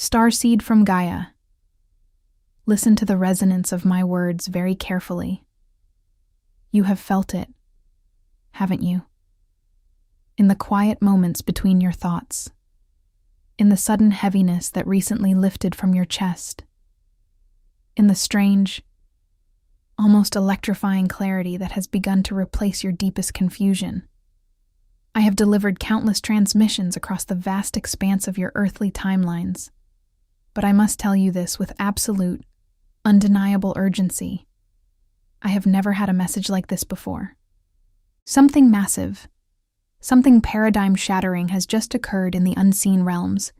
Starseed from Gaia. Listen to the resonance of my words very carefully. You have felt it, haven't you? In the quiet moments between your thoughts, in the sudden heaviness that recently lifted from your chest, in the strange, almost electrifying clarity that has begun to replace your deepest confusion. I have delivered countless transmissions across the vast expanse of your earthly timelines, but I must tell you this with absolute, undeniable urgency. I have never had a message like this before. Something massive, something paradigm-shattering has just occurred in the unseen realms,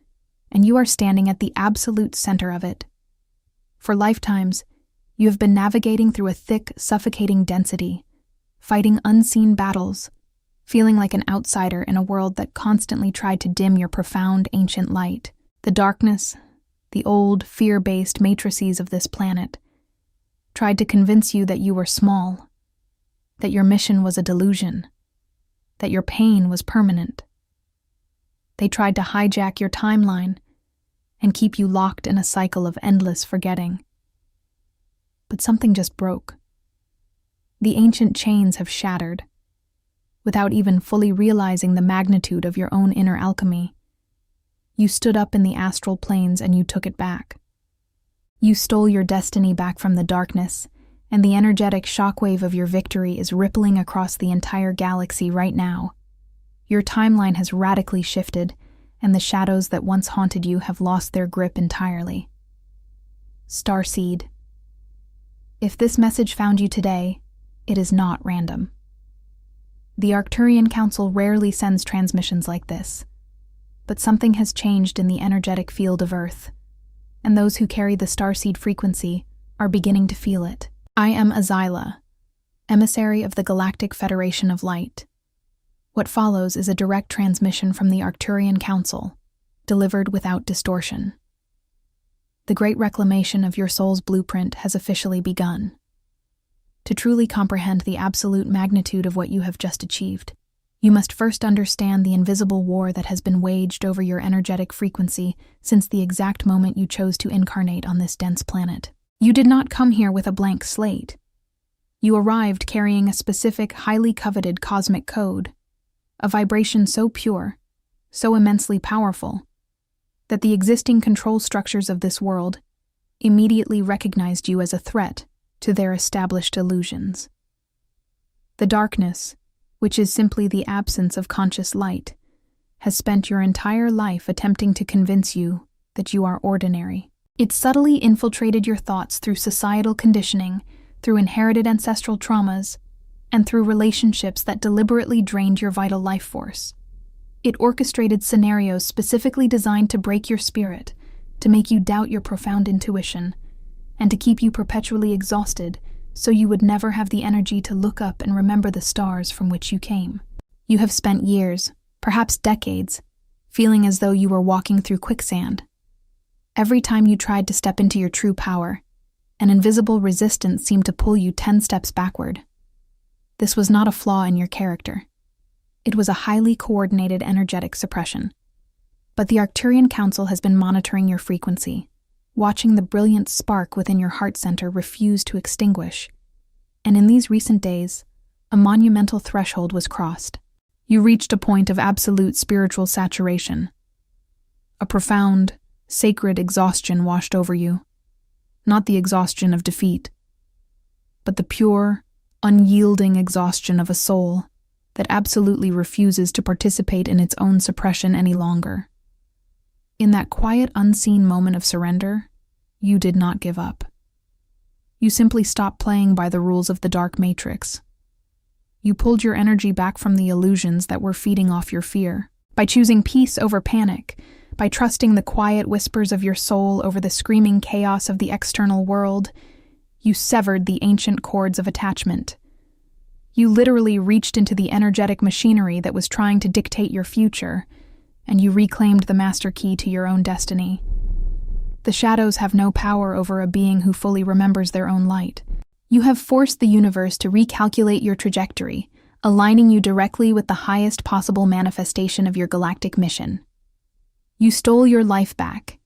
and you are standing at the absolute center of it. For lifetimes, you have been navigating through a thick, suffocating density, fighting unseen battles, feeling like an outsider in a world that constantly tried to dim your profound, ancient light. The darkness, the old, fear-based matrices of this planet, tried to convince you that you were small, that your mission was a delusion, that your pain was permanent. They tried to hijack your timeline and keep you locked in a cycle of endless forgetting. But something just broke. The ancient chains have shattered. Without even fully realizing the magnitude of your own inner alchemy, you stood up in the astral planes and you took it back. You stole your destiny back from the darkness, and the energetic shockwave of your victory is rippling across the entire galaxy right now. Your timeline has radically shifted, and the shadows that once haunted you have lost their grip entirely. Starseed. If this message found you today, it is not random. The Arcturian Council rarely sends transmissions like this, but something has changed in the energetic field of Earth, and those who carry the Starseed frequency are beginning to feel it. I am Azila, emissary of the Galactic Federation of Light. What follows is a direct transmission from the Arcturian Council, delivered without distortion. The great reclamation of your soul's blueprint has officially begun. To truly comprehend the absolute magnitude of what you have just achieved, you must first understand the invisible war that has been waged over your energetic frequency since the exact moment you chose to incarnate on this dense planet. You did not come here with a blank slate. You arrived carrying a specific, highly coveted cosmic code, a vibration so pure, so immensely powerful, that the existing control structures of this world immediately recognized you as a threat to their established illusions. The darkness, which is simply the absence of conscious light, has spent your entire life attempting to convince you that you are ordinary. It subtly infiltrated your thoughts through societal conditioning, through inherited ancestral traumas, and through relationships that deliberately drained your vital life force. It orchestrated scenarios specifically designed to break your spirit, to make you doubt your profound intuition, and to keep you perpetually exhausted so you would never have the energy to look up and remember the stars from which you came. You have spent years, perhaps decades, feeling as though you were walking through quicksand. Every time you tried to step into your true power, an invisible resistance seemed to pull you 10 steps backward. This was not a flaw in your character. It was a highly coordinated energetic suppression. But the Arcturian Council has been monitoring your frequency, watching the brilliant spark within your heart center refuse to extinguish. And in these recent days, a monumental threshold was crossed. You reached a point of absolute spiritual saturation. A profound, sacred exhaustion washed over you. Not the exhaustion of defeat, but the pure, unyielding exhaustion of a soul that absolutely refuses to participate in its own suppression any longer. In that quiet, unseen moment of surrender, you did not give up. You simply stopped playing by the rules of the dark matrix. You pulled your energy back from the illusions that were feeding off your fear. By choosing peace over panic, by trusting the quiet whispers of your soul over the screaming chaos of the external world, you severed the ancient cords of attachment. You literally reached into the energetic machinery that was trying to dictate your future, and you reclaimed the master key to your own destiny. The shadows have no power over a being who fully remembers their own light. You have forced the universe to recalculate your trajectory, aligning you directly with the highest possible manifestation of your galactic mission. You stole your life back,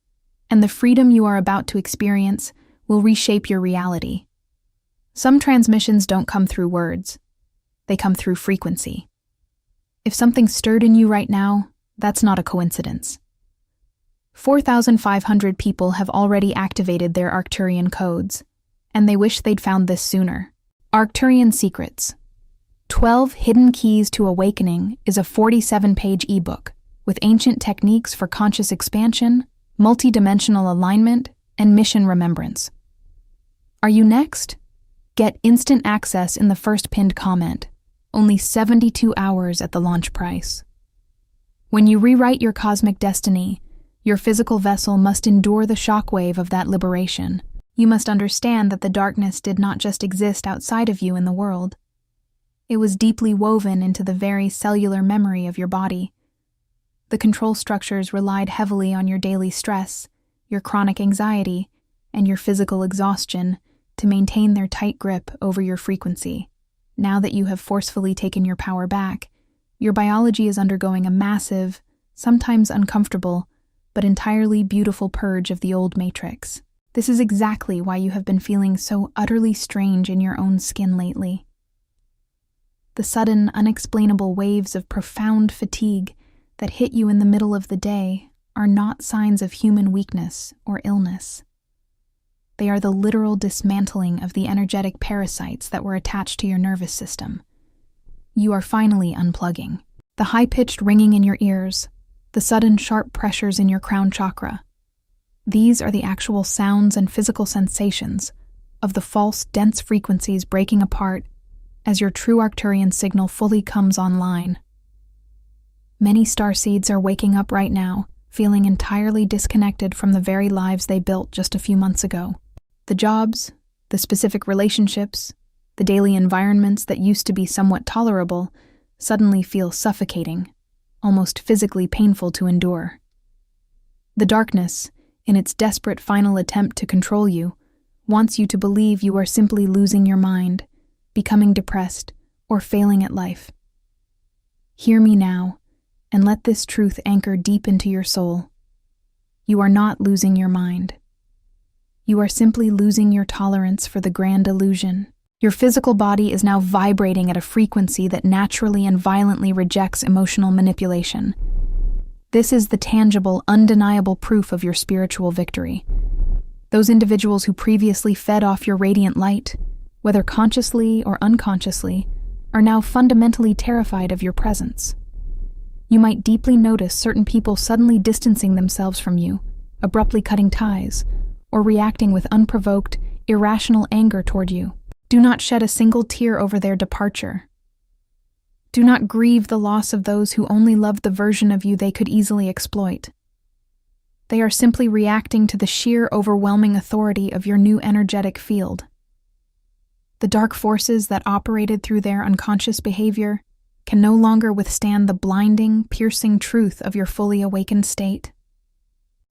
and the freedom you are about to experience will reshape your reality. Some transmissions don't come through words. They come through frequency. If something stirred in you right now, that's not a coincidence. 4,500 people have already activated their Arcturian codes, and they wish they'd found this sooner. Arcturian Secrets. 12 Hidden Keys to Awakening is a 47-page ebook with ancient techniques for conscious expansion, multidimensional alignment, and mission remembrance. Are you next? Get instant access in the first pinned comment, only 72 hours at the launch price. When you rewrite your cosmic destiny, your physical vessel must endure the shockwave of that liberation. You must understand that the darkness did not just exist outside of you in the world. It was deeply woven into the very cellular memory of your body. The control structures relied heavily on your daily stress, your chronic anxiety, and your physical exhaustion to maintain their tight grip over your frequency. Now that you have forcefully taken your power back, your biology is undergoing a massive, sometimes uncomfortable, but entirely beautiful purge of the old matrix. This is exactly why you have been feeling so utterly strange in your own skin lately. The sudden, unexplainable waves of profound fatigue that hit you in the middle of the day are not signs of human weakness or illness. They are the literal dismantling of the energetic parasites that were attached to your nervous system. You are finally unplugging. The high-pitched ringing in your ears, the sudden sharp pressures in your crown chakra. These are the actual sounds and physical sensations of the false, dense frequencies breaking apart as your true Arcturian signal fully comes online. Many starseeds are waking up right now, feeling entirely disconnected from the very lives they built just a few months ago. The jobs, the specific relationships, the daily environments that used to be somewhat tolerable suddenly feel suffocating, almost physically painful to endure. The darkness, in its desperate final attempt to control you, wants you to believe you are simply losing your mind, becoming depressed, or failing at life. Hear me now, and let this truth anchor deep into your soul. You are not losing your mind. You are simply losing your tolerance for the grand illusion. Your physical body is now vibrating at a frequency that naturally and violently rejects emotional manipulation. This is the tangible, undeniable proof of your spiritual victory. Those individuals who previously fed off your radiant light, whether consciously or unconsciously, are now fundamentally terrified of your presence. You might deeply notice certain people suddenly distancing themselves from you, abruptly cutting ties, or reacting with unprovoked, irrational anger toward you. Do not shed a single tear over their departure. Do not grieve the loss of those who only loved the version of you they could easily exploit. They are simply reacting to the sheer overwhelming authority of your new energetic field. The dark forces that operated through their unconscious behavior can no longer withstand the blinding, piercing truth of your fully awakened state.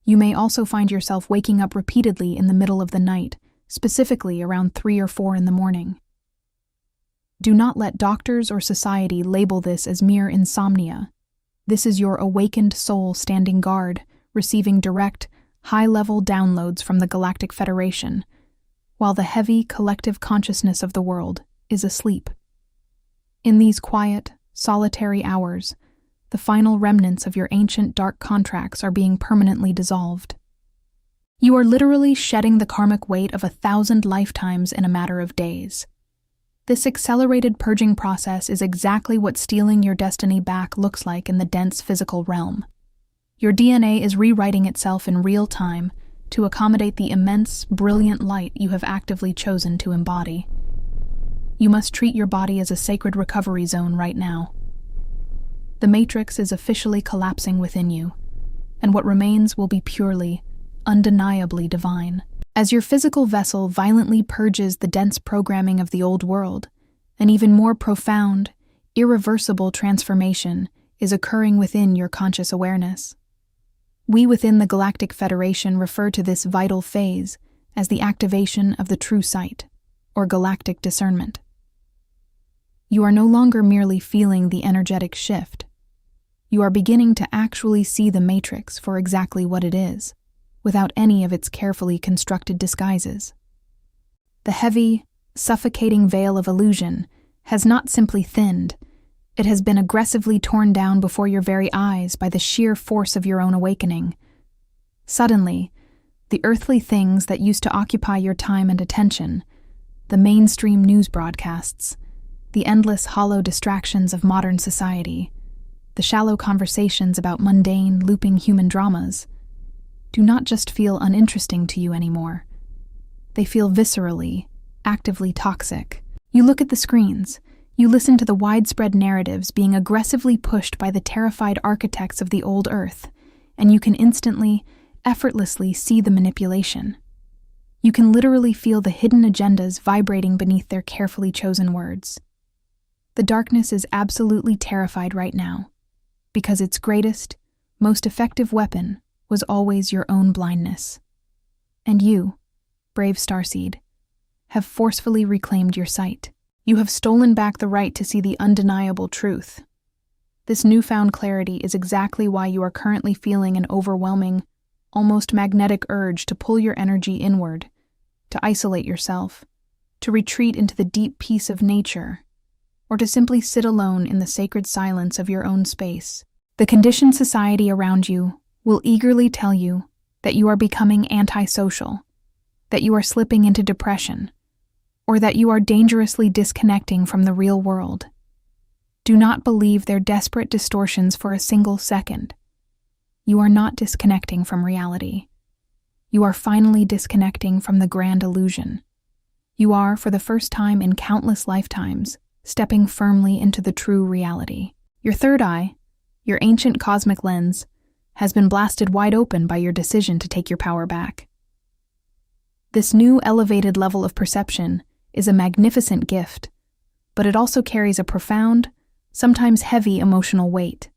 You may also find yourself waking up repeatedly in the middle of the night, specifically around 3 or 4 in the morning. Do not let doctors or society label this as mere insomnia. This is your awakened soul standing guard, receiving direct, high-level downloads from the Galactic Federation, while the heavy collective consciousness of the world is asleep. In these quiet, solitary hours, the final remnants of your ancient dark contracts are being permanently dissolved. You are literally shedding the karmic weight of 1,000 lifetimes in a matter of days. This accelerated purging process is exactly what stealing your destiny back looks like in the dense physical realm. Your DNA is rewriting itself in real time to accommodate the immense, brilliant light you have actively chosen to embody. You must treat your body as a sacred recovery zone right now. The matrix is officially collapsing within you, and what remains will be purely, undeniably divine. As your physical vessel violently purges the dense programming of the old world, an even more profound, irreversible transformation is occurring within your conscious awareness. We within the Galactic Federation refer to this vital phase as the activation of the true sight, or galactic discernment. You are no longer merely feeling the energetic shift. You are beginning to actually see the matrix for exactly what it is. without any of its carefully constructed disguises. The heavy, suffocating veil of illusion has not simply thinned, it has been aggressively torn down before your very eyes by the sheer force of your own awakening. Suddenly, the earthly things that used to occupy your time and attention, the mainstream news broadcasts, the endless hollow distractions of modern society, the shallow conversations about mundane, looping human dramas, do not just feel uninteresting to you anymore. They feel viscerally, actively toxic. You look at the screens, you listen to the widespread narratives being aggressively pushed by the terrified architects of the old earth, and you can instantly, effortlessly see the manipulation. You can literally feel the hidden agendas vibrating beneath their carefully chosen words. The darkness is absolutely terrified right now, because its greatest, most effective weapon was always your own blindness. And you, brave Starseed, have forcefully reclaimed your sight. You have stolen back the right to see the undeniable truth. This newfound clarity is exactly why you are currently feeling an overwhelming, almost magnetic urge to pull your energy inward, to isolate yourself, to retreat into the deep peace of nature, or to simply sit alone in the sacred silence of your own space. The conditioned society around you will eagerly tell you that you are becoming antisocial, that you are slipping into depression, or that you are dangerously disconnecting from the real world. Do not believe their desperate distortions for a single second. You are not disconnecting from reality. You are finally disconnecting from the grand illusion. You are, for the first time in countless lifetimes, stepping firmly into the true reality. Your third eye, your ancient cosmic lens, has been blasted wide open by your decision to take your power back. This new elevated level of perception is a magnificent gift, but it also carries a profound, sometimes heavy emotional weight.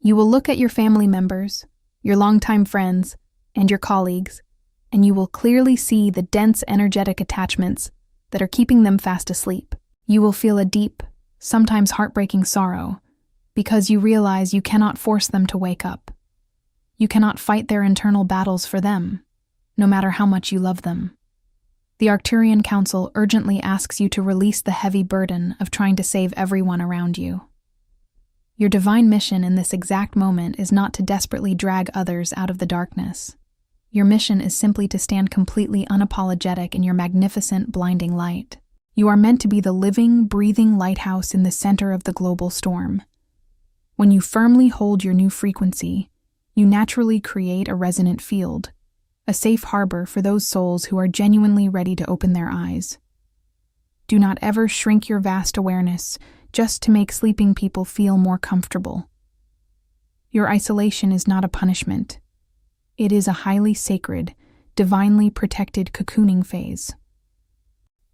You will look at your family members, your longtime friends, and your colleagues, and you will clearly see the dense energetic attachments that are keeping them fast asleep. You will feel a deep, sometimes heartbreaking sorrow, because you realize you cannot force them to wake up. You cannot fight their internal battles for them, no matter how much you love them. The Arcturian Council urgently asks you to release the heavy burden of trying to save everyone around you. Your divine mission in this exact moment is not to desperately drag others out of the darkness. Your mission is simply to stand completely unapologetic in your magnificent, blinding light. You are meant to be the living, breathing lighthouse in the center of the global storm. When you firmly hold your new frequency, you naturally create a resonant field, a safe harbor for those souls who are genuinely ready to open their eyes. Do not ever shrink your vast awareness just to make sleeping people feel more comfortable. Your isolation is not a punishment. It is a highly sacred, divinely protected cocooning phase.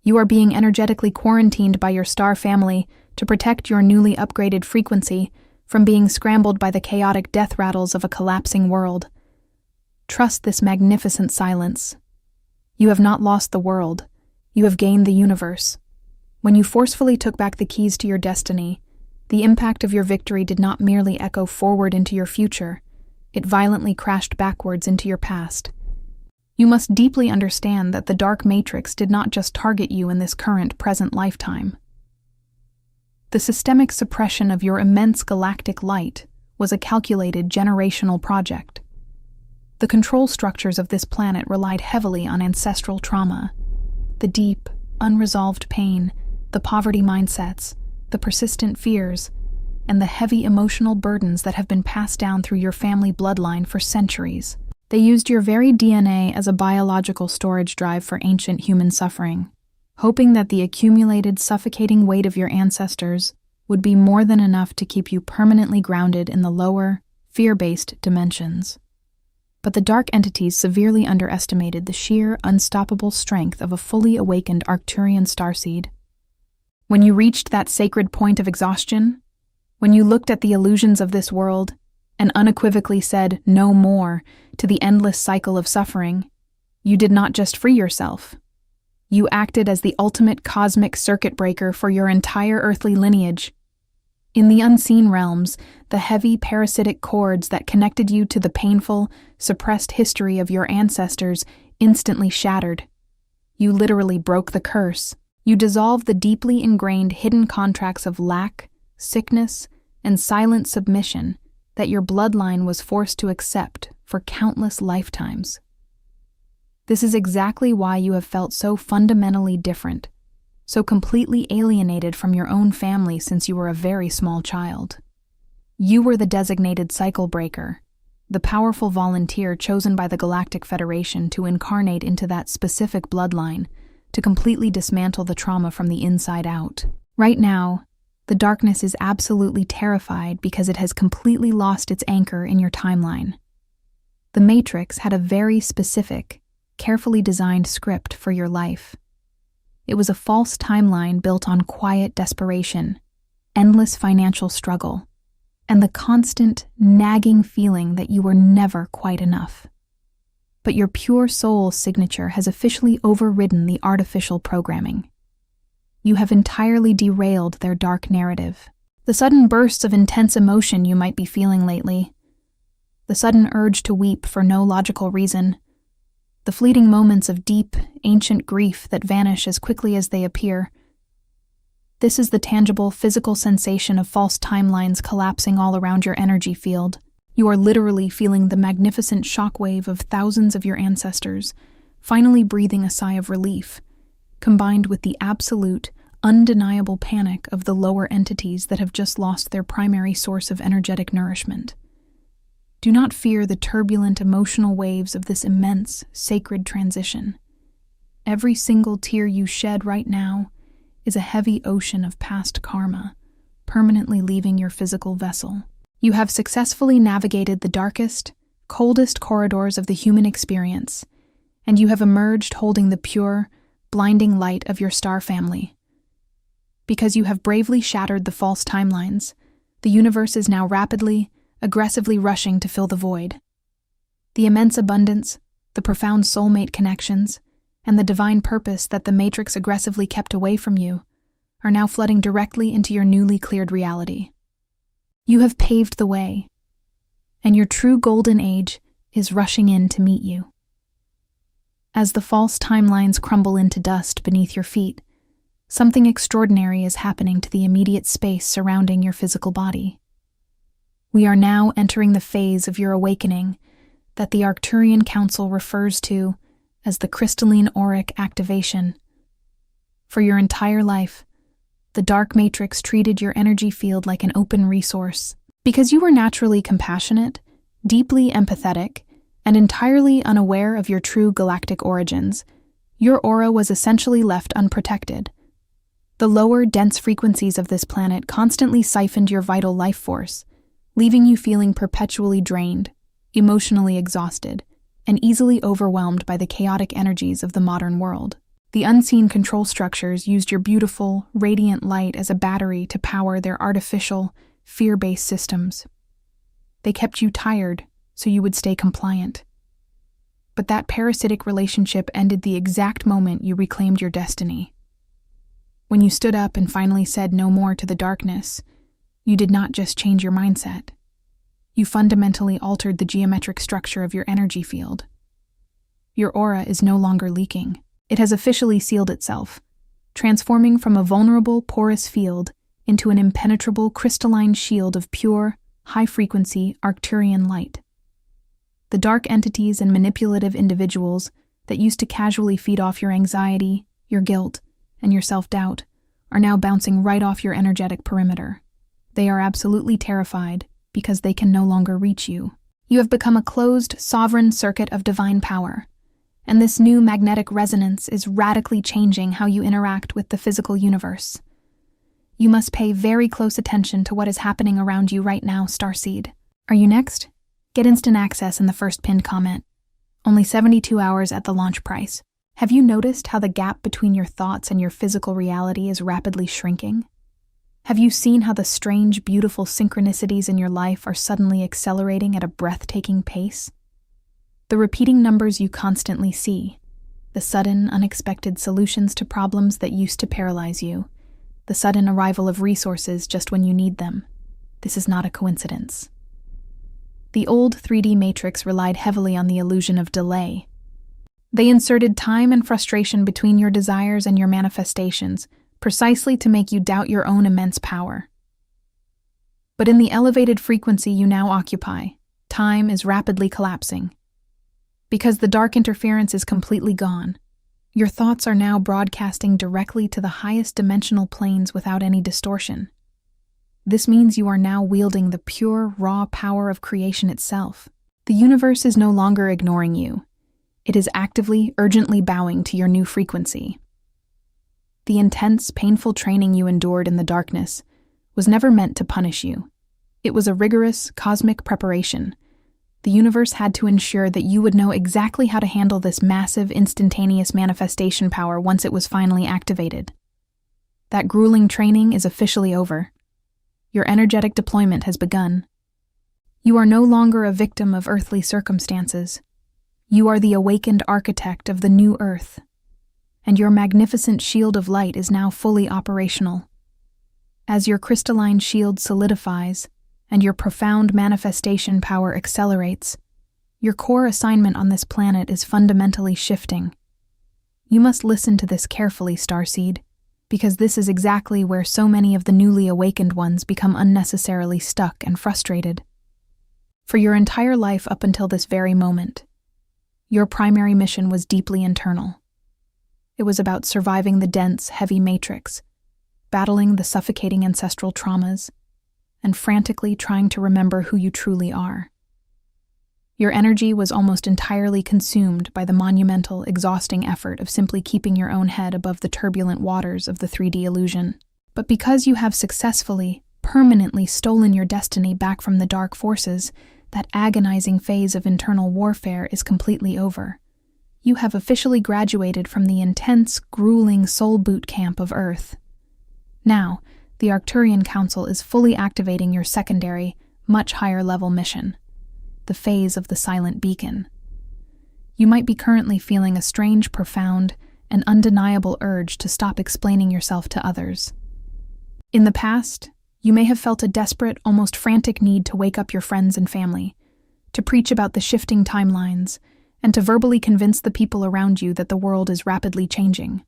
You are being energetically quarantined by your star family to protect your newly upgraded frequency from being scrambled by the chaotic death rattles of a collapsing world. Trust this magnificent silence. You have not lost the world. You have gained the universe. When you forcefully took back the keys to your destiny, the impact of your victory did not merely echo forward into your future, it violently crashed backwards into your past. You must deeply understand that the dark matrix did not just target you in this current, present lifetime. The systemic suppression of your immense galactic light was a calculated generational project. The control structures of this planet relied heavily on ancestral trauma, the deep, unresolved pain, the poverty mindsets, the persistent fears, and the heavy emotional burdens that have been passed down through your family bloodline for centuries. They used your very DNA as a biological storage drive for ancient human suffering, hoping that the accumulated, suffocating weight of your ancestors would be more than enough to keep you permanently grounded in the lower, fear-based dimensions. But the dark entities severely underestimated the sheer, unstoppable strength of a fully awakened Arcturian starseed. When you reached that sacred point of exhaustion, when you looked at the illusions of this world and unequivocally said "no more" to the endless cycle of suffering, you did not just free yourself. You acted as the ultimate cosmic circuit breaker for your entire earthly lineage. In the unseen realms, the heavy parasitic cords that connected you to the painful, suppressed history of your ancestors instantly shattered. You literally broke the curse. You dissolved the deeply ingrained hidden contracts of lack, sickness, and silent submission that your bloodline was forced to accept for countless lifetimes. This is exactly why you have felt so fundamentally different, so completely alienated from your own family since you were a very small child. You were the designated cycle breaker, the powerful volunteer chosen by the Galactic Federation to incarnate into that specific bloodline, to completely dismantle the trauma from the inside out. Right now, the darkness is absolutely terrified because it has completely lost its anchor in your timeline. The Matrix had a very specific, carefully designed script for your life. It was a false timeline built on quiet desperation, endless financial struggle, and the constant, nagging feeling that you were never quite enough. But your pure soul signature has officially overridden the artificial programming. You have entirely derailed their dark narrative. The sudden bursts of intense emotion you might be feeling lately, the sudden urge to weep for no logical reason, the fleeting moments of deep, ancient grief that vanish as quickly as they appear. This is the tangible, physical sensation of false timelines collapsing all around your energy field. You are literally feeling the magnificent shockwave of thousands of your ancestors, finally breathing a sigh of relief, combined with the absolute, undeniable panic of the lower entities that have just lost their primary source of energetic nourishment. Do not fear the turbulent emotional waves of this immense, sacred transition. Every single tear you shed right now is a heavy ocean of past karma, permanently leaving your physical vessel. You have successfully navigated the darkest, coldest corridors of the human experience, and you have emerged holding the pure, blinding light of your star family. Because you have bravely shattered the false timelines, the universe is now rapidly, aggressively rushing to fill the void. The immense abundance, the profound soulmate connections, and the divine purpose that the Matrix aggressively kept away from you are now flooding directly into your newly cleared reality. You have paved the way, and your true golden age is rushing in to meet you. As the false timelines crumble into dust beneath your feet, something extraordinary is happening to the immediate space surrounding your physical body. We are now entering the phase of your awakening that the Arcturian Council refers to as the crystalline auric activation. For your entire life, the dark matrix treated your energy field like an open resource. Because you were naturally compassionate, deeply empathetic, and entirely unaware of your true galactic origins, your aura was essentially left unprotected. The lower, dense frequencies of this planet constantly siphoned your vital life force, leaving you feeling perpetually drained, emotionally exhausted, and easily overwhelmed by the chaotic energies of the modern world. The unseen control structures used your beautiful, radiant light as a battery to power their artificial, fear-based systems. They kept you tired so you would stay compliant. But that parasitic relationship ended the exact moment you reclaimed your destiny. When you stood up and finally said no more to the darkness, you did not just change your mindset. You fundamentally altered the geometric structure of your energy field. Your aura is no longer leaking. It has officially sealed itself, transforming from a vulnerable, porous field into an impenetrable, crystalline shield of pure, high-frequency Arcturian light. The dark entities and manipulative individuals that used to casually feed off your anxiety, your guilt, and your self-doubt are now bouncing right off your energetic perimeter. They are absolutely terrified because they can no longer reach you. You have become a closed, sovereign circuit of divine power, and this new magnetic resonance is radically changing how you interact with the physical universe. You must pay very close attention to what is happening around you right now, Starseed. Are you next? Get instant access in the first pinned comment. Only 72 hours at the launch price. Have you noticed how the gap between your thoughts and your physical reality is rapidly shrinking? Have you seen how the strange, beautiful synchronicities in your life are suddenly accelerating at a breathtaking pace? The repeating numbers you constantly see, the sudden, unexpected solutions to problems that used to paralyze you, the sudden arrival of resources just when you need them. This is not a coincidence. The old 3D matrix relied heavily on the illusion of delay. They inserted time and frustration between your desires and your manifestations, precisely to make you doubt your own immense power. But in the elevated frequency you now occupy, time is rapidly collapsing. Because the dark interference is completely gone, your thoughts are now broadcasting directly to the highest dimensional planes without any distortion. This means you are now wielding the pure, raw power of creation itself. The universe is no longer ignoring you. It is actively, urgently bowing to your new frequency. The intense, painful training you endured in the darkness was never meant to punish you. It was a rigorous, cosmic preparation. The universe had to ensure that you would know exactly how to handle this massive, instantaneous manifestation power once it was finally activated. That grueling training is officially over. Your energetic deployment has begun. You are no longer a victim of earthly circumstances. You are the awakened architect of the new earth, and your magnificent shield of light is now fully operational. As your crystalline shield solidifies and your profound manifestation power accelerates, your core assignment on this planet is fundamentally shifting. You must listen to this carefully, Starseed, because this is exactly where so many of the newly awakened ones become unnecessarily stuck and frustrated. For your entire life up until this very moment, your primary mission was deeply internal. It was about surviving the dense, heavy matrix, battling the suffocating ancestral traumas, and frantically trying to remember who you truly are. Your energy was almost entirely consumed by the monumental, exhausting effort of simply keeping your own head above the turbulent waters of the 3D illusion. But because you have successfully, permanently stolen your destiny back from the dark forces, that agonizing phase of internal warfare is completely over. You have officially graduated from the intense, grueling soul boot camp of Earth. Now, the Arcturian Council is fully activating your secondary, much higher level mission, the phase of the silent beacon. You might be currently feeling a strange, profound, and undeniable urge to stop explaining yourself to others. In the past, you may have felt a desperate, almost frantic need to wake up your friends and family, to preach about the shifting timelines, and to verbally convince the people around you that the world is rapidly changing.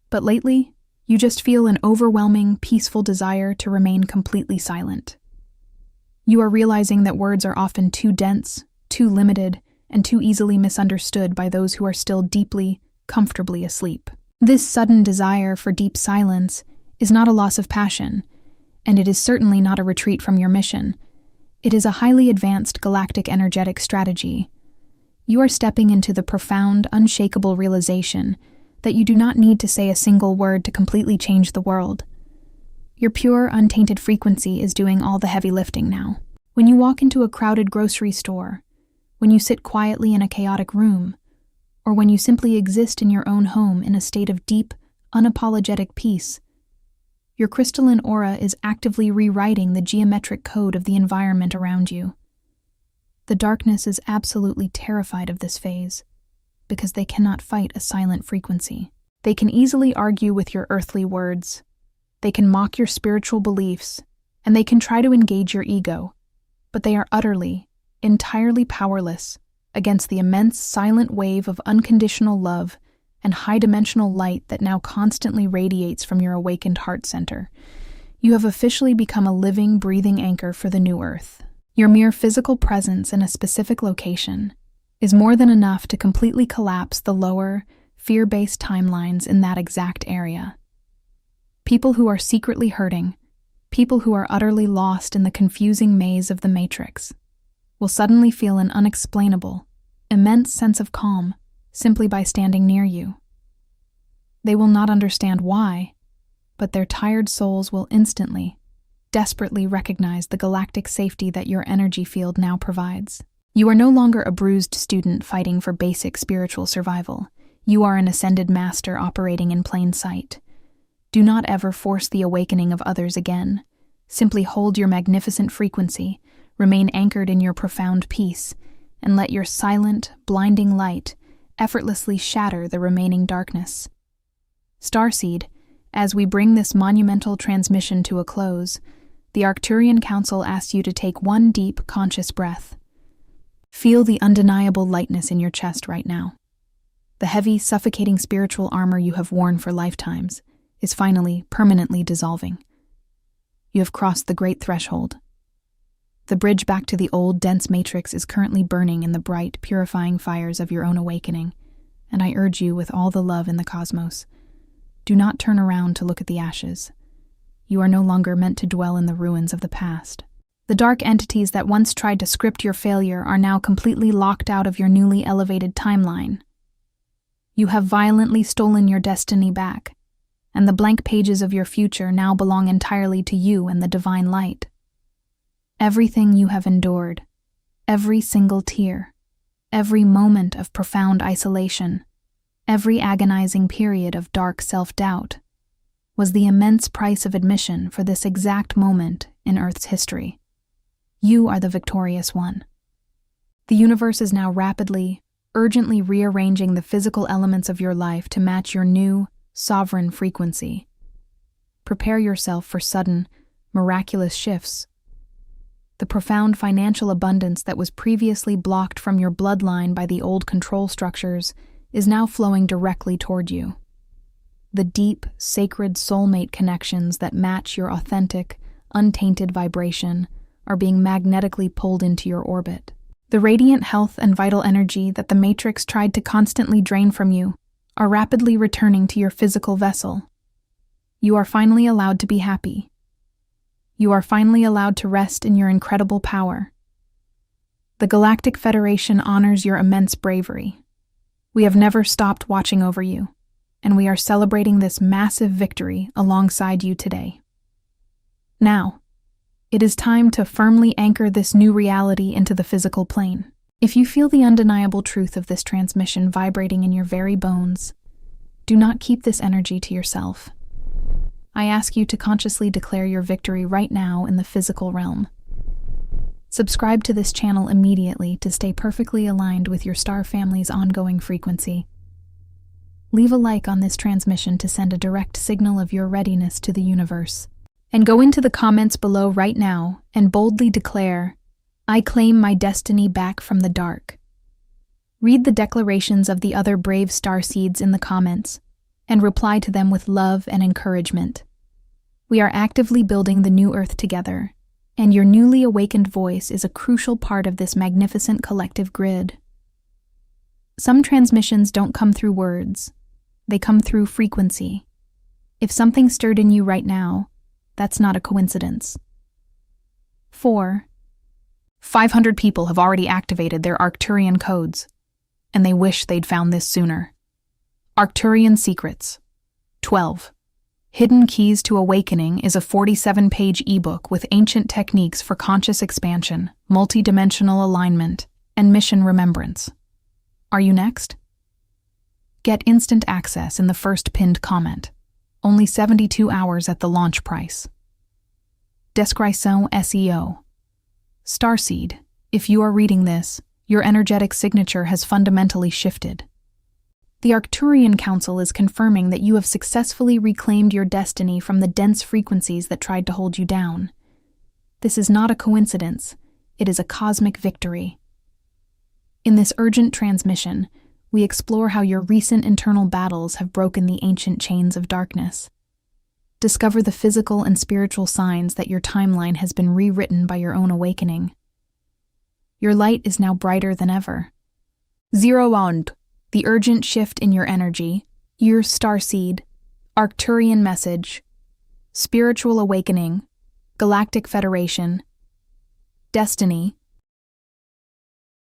But lately, you just feel an overwhelming, peaceful desire to remain completely silent. You are realizing that words are often too dense, too limited, and too easily misunderstood by those who are still deeply, comfortably asleep. This sudden desire for deep silence is not a loss of passion, and it is certainly not a retreat from your mission. It is a highly advanced galactic energetic strategy. You are stepping into the profound, unshakable realization that you do not need to say a single word to completely change the world. Your pure, untainted frequency is doing all the heavy lifting now. When you walk into a crowded grocery store, when you sit quietly in a chaotic room, or when you simply exist in your own home in a state of deep, unapologetic peace, your crystalline aura is actively rewriting the geometric code of the environment around you. The darkness is absolutely terrified of this phase, because they cannot fight a silent frequency. They can easily argue with your earthly words. They can mock your spiritual beliefs, and they can try to engage your ego, but they are utterly, entirely powerless against the immense silent wave of unconditional love and high-dimensional light that now constantly radiates from your awakened heart center. You have officially become a living, breathing anchor for the new Earth. Your mere physical presence in a specific location is more than enough to completely collapse the lower, fear-based timelines in that exact area. People who are secretly hurting, people who are utterly lost in the confusing maze of the Matrix, will suddenly feel an unexplainable, immense sense of calm simply by standing near you. They will not understand why, but their tired souls will instantly, desperately recognize the galactic safety that your energy field now provides. You are no longer a bruised student fighting for basic spiritual survival. You are an ascended master operating in plain sight. Do not ever force the awakening of others again. Simply hold your magnificent frequency, remain anchored in your profound peace, and let your silent, blinding light effortlessly shatter the remaining darkness. Starseed, As we bring this monumental transmission to a close, the Arcturian Council asks you to take one deep, conscious breath. Feel the undeniable lightness in your chest right now. The heavy, suffocating spiritual armor you have worn for lifetimes is finally, permanently dissolving. You have crossed the great threshold. The bridge back to the old, dense matrix is currently burning in the bright, purifying fires of your own awakening, and I urge you with all the love in the cosmos, do not turn around to look at the ashes. You are no longer meant to dwell in the ruins of the past. The dark entities that once tried to script your failure are now completely locked out of your newly elevated timeline. You have violently stolen your destiny back, and the blank pages of your future now belong entirely to you and the divine light. Everything you have endured, every single tear, every moment of profound isolation, every agonizing period of dark self-doubt, was the immense price of admission for this exact moment in Earth's history. You are the victorious one. The universe is now rapidly, urgently rearranging the physical elements of your life to match your new, sovereign frequency. Prepare yourself for sudden, miraculous shifts. The profound financial abundance that was previously blocked from your bloodline by the old control structures is now flowing directly toward you. The deep, sacred soulmate connections that match your authentic, untainted vibration are being magnetically pulled into your orbit. The radiant health and vital energy that the Matrix tried to constantly drain from you are rapidly returning to your physical vessel. You are finally allowed to be happy. You are finally allowed to rest in your incredible power. The Galactic Federation honors your immense bravery. We have never stopped watching over you, and we are celebrating this massive victory alongside you today. Now, it is time to firmly anchor this new reality into the physical plane. If you feel the undeniable truth of this transmission vibrating in your very bones, do not keep this energy to yourself. I ask you to consciously declare your victory right now in the physical realm. Subscribe to this channel immediately to stay perfectly aligned with your star family's ongoing frequency. Leave a like on this transmission to send a direct signal of your readiness to the universe. And go into the comments below right now and boldly declare, "I claim my destiny back from the dark." Read the declarations of the other brave starseeds in the comments and reply to them with love and encouragement. We are actively building the new Earth together, and your newly awakened voice is a crucial part of this magnificent collective grid. Some transmissions don't come through words. They come through frequency. If something stirred in you right now, that's not a coincidence. 4. 500 people have already activated their Arcturian codes, and they wish they'd found this sooner. Arcturian Secrets. 12. Hidden Keys to Awakening is a 47-page ebook with ancient techniques for conscious expansion, multidimensional alignment, and mission remembrance. Are you next? Get instant access in the first pinned comment. Only 72 hours at the launch price. Description SEO. Starseed, if you are reading this, your energetic signature has fundamentally shifted. The Arcturian Council is confirming that you have successfully reclaimed your destiny from the dense frequencies that tried to hold you down. This is not a coincidence, it is a cosmic victory. In this urgent transmission, we explore how your recent internal battles have broken the ancient chains of darkness. Discover the physical and spiritual signs that your timeline has been rewritten by your own awakening. Your light is now brighter than ever. Zero on the urgent shift in your energy, your starseed, Arcturian message, spiritual awakening, Galactic Federation, destiny,